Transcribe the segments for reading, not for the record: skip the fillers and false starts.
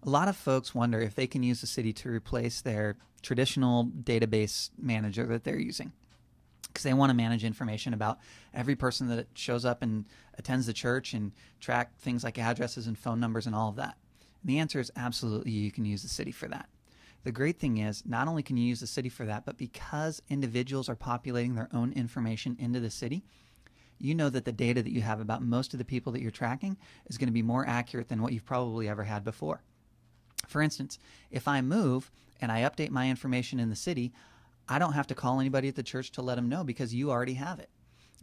A lot of folks wonder if they can use the city to replace their traditional database manager that they're using, because they want to manage information about every person that shows up and attends the church and track things like addresses and phone numbers and all of that. And the answer is absolutely, you can use the city for that. The great thing is, not only can you use the city for that, but because individuals are populating their own information into the city, you know that the data that you have about most of the people that you're tracking is going to be more accurate than what you've probably ever had before. For instance, if I move and I update my information in the city, I don't have to call anybody at the church to let them know, because you already have it.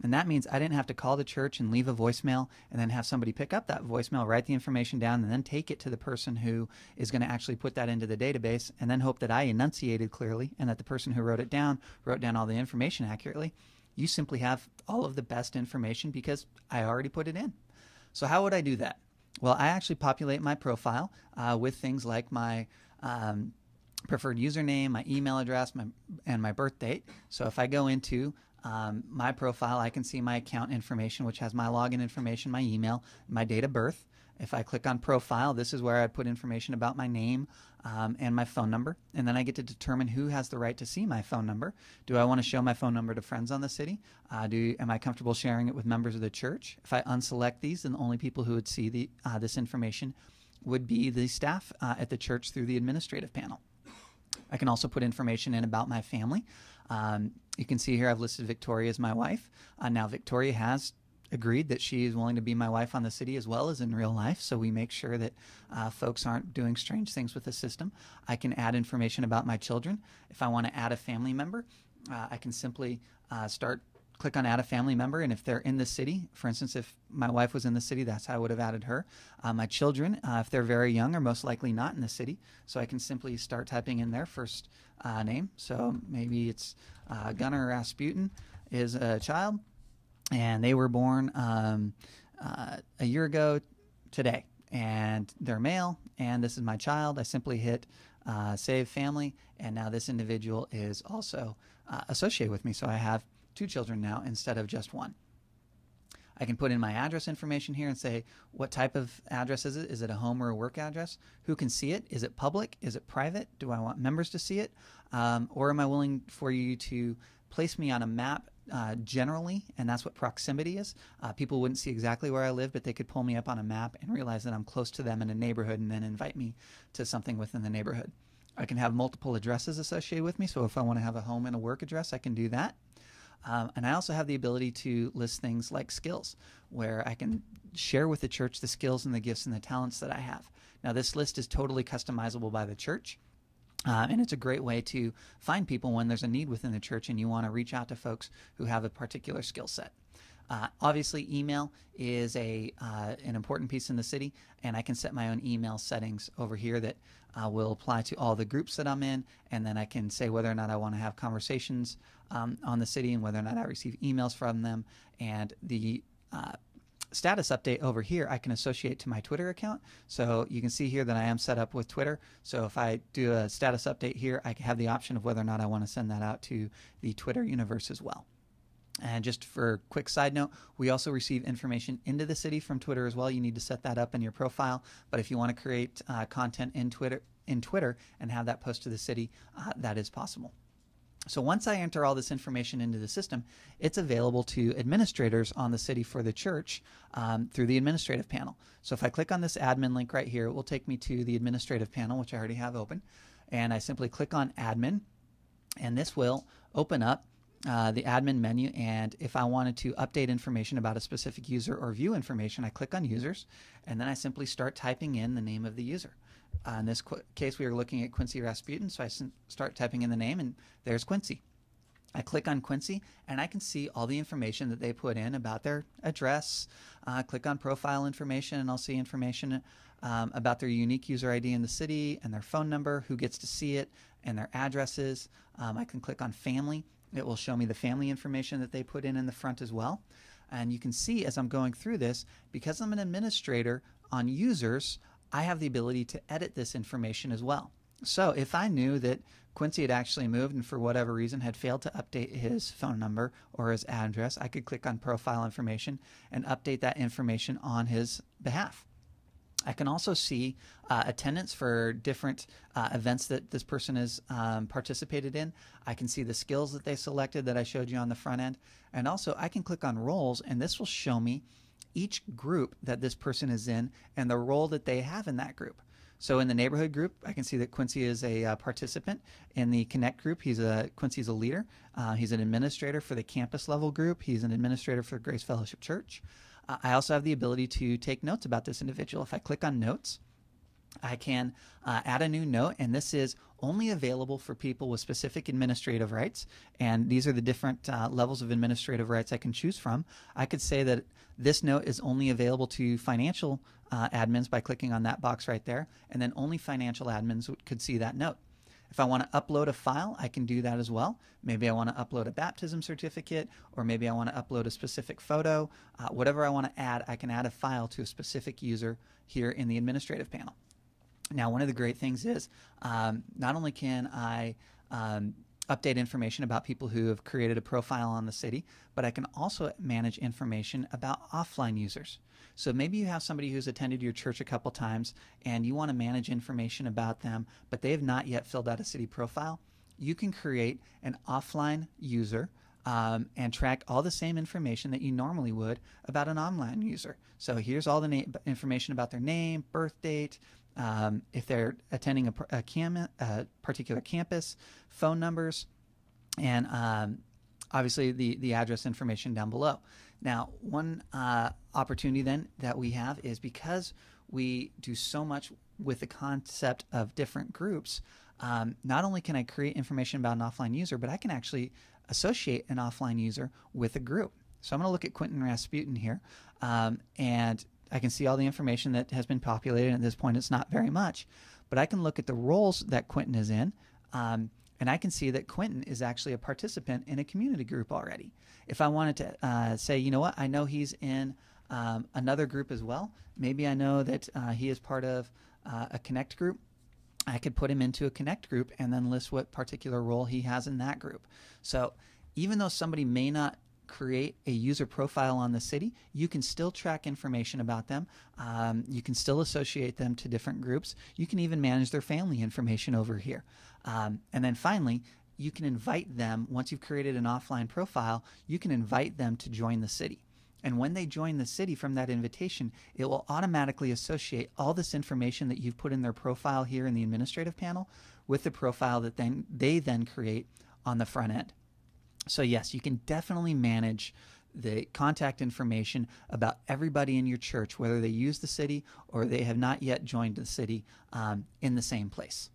And that means I didn't have to call the church and leave a voicemail and then have somebody pick up that voicemail, write the information down, and then take it to the person who is going to actually put that into the database, and then hope that I enunciated clearly and that the person who wrote down all the information accurately. You simply have all of the best information because I already put it in. So how would I do that? Well, I actually populate my profile with things like my preferred username, my email address, and my birth date. So if I go into my profile, I can see my account information, which has my login information, my email, my date of birth. If I click on profile, this is where I put information about my name and my phone number. And then I get to determine who has the right to see my phone number. Do I want to show my phone number to friends on the city? Am I comfortable sharing it with members of the church? If I unselect these, then the only people who would see this information would be the staff at the church through the administrative panel. I can also put information in about my family. You can see here I've listed Victoria as my wife. Now Victoria has agreed that she is willing to be my wife on the city as well as in real life, so we make sure that folks aren't doing strange things with the system. I can add information about my children. If I want to add a family member, I can simply click on add a family member, and if they're in the city, for instance, if my wife was in the city, that's how I would have added her. My children, if they're very young, are most likely not in the city, so I can simply start typing in their first name. So maybe it's Gunnar Rasputin is a child, and they were born a year ago today, and they're male, and this is my child. I simply hit save family, and now this individual is also associated with me, so I have 2 children now instead of just 1. I can put in my address information here and say, what type of address is it? Is it a home or a work address? Who can see it? Is it public? Is it private? Do I want members to see it? Or am I willing for you to place me on a map generally? And that's what proximity is. People wouldn't see exactly where I live, but they could pull me up on a map and realize that I'm close to them in a neighborhood and then invite me to something within the neighborhood. I can have multiple addresses associated with me. So if I want to have a home and a work address, I can do that. And I also have the ability to list things like skills, where I can share with the church the skills and the gifts and the talents that I have. Now, this list is totally customizable by the church, and it's a great way to find people when there's a need within the church and you want to reach out to folks who have a particular skill set. Obviously, email is an important piece in the city, and I can set my own email settings over here that will apply to all the groups that I'm in, and then I can say whether or not I want to have conversations on the city and whether or not I receive emails from them. And the status update over here I can associate to my Twitter account. So you can see here that I am set up with Twitter. So if I do a status update here, I have the option of whether or not I want to send that out to the Twitter universe as well. And just for a quick side note, we also receive information into the city from Twitter as well. You need to set that up in your profile. But if you want to create content in Twitter and have that post to the city, that is possible. So once I enter all this information into the system, it's available to administrators on the city for the church through the administrative panel. So if I click on this admin link right here, it will take me to the administrative panel, which I already have open. And I simply click on admin, and this will open up the admin menu. And if I wanted to update information about a specific user or view information, I click on users, and then I simply start typing in the name of the user. In this case, we are looking at Quincy Rasputin, so I start typing in the name, and there's Quincy. I click on Quincy, and I can see all the information that they put in about their address. Click on profile information, and I'll see information about their unique user ID in the city and their phone number, who gets to see it, and their addresses. I can click on family. It will show me the family information that they put in the front as well. And you can see as I'm going through this, because I'm an administrator on users, I have the ability to edit this information as well. So if I knew that Quincy had actually moved and for whatever reason had failed to update his phone number or his address, I could click on profile information and update that information on his behalf. I can also see attendance for different events that this person has participated in. I can see the skills that they selected that I showed you on the front end. And also I can click on roles, and this will show me each group that this person is in and the role that they have in that group. So in the neighborhood group, I can see that Quincy is a participant. In the Connect group, Quincy's a leader. He's an administrator for the campus level group. He's an administrator for Grace Fellowship Church. I also have the ability to take notes about this individual. If I click on notes, I can add a new note, and this is only available for people with specific administrative rights. And these are the different levels of administrative rights I can choose from. I could say that this note is only available to financial admins by clicking on that box right there, and then only financial admins could see that note. If I want to upload a file, I can do that as well. Maybe I want to upload a baptism certificate, or maybe I want to upload a specific photo. Whatever I want to add, I can add a file to a specific user here in the administrative panel. Now, one of the great things is not only can I update information about people who have created a profile on the city, but I can also manage information about offline users. So maybe you have somebody who's attended your church a couple times and you want to manage information about them, but they have not yet filled out a city profile. You can create an offline user and track all the same information that you normally would about an online user. So here's all the information about their name, birth date, if they're attending a particular campus, phone numbers, and obviously the address information down below. Now, one opportunity then that we have is because we do so much with the concept of different groups, not only can I create information about an offline user, but I can actually associate an offline user with a group. So I'm going to look at Quentin Rasputin here, and I can see all the information that has been populated. At this point, it's not very much, but I can look at the roles that Quentin is in, and I can see that Quentin is actually a participant in a community group already. If I wanted to say, you know what, I know he's in another group as well. Maybe I know that he is part of a Connect group. I could put him into a Connect group and then list what particular role he has in that group. So even though somebody may not create a user profile on the city, you can still track information about them. You can still associate them to different groups. You can even manage their family information over here. And then finally, you can invite them, once you've created an offline profile, you can invite them to join the city. And when they join the city from that invitation, it will automatically associate all this information that you've put in their profile here in the administrative panel with the profile that they then create on the front end. So yes, you can definitely manage the contact information about everybody in your church, whether they use the city or they have not yet joined the city, in the same place.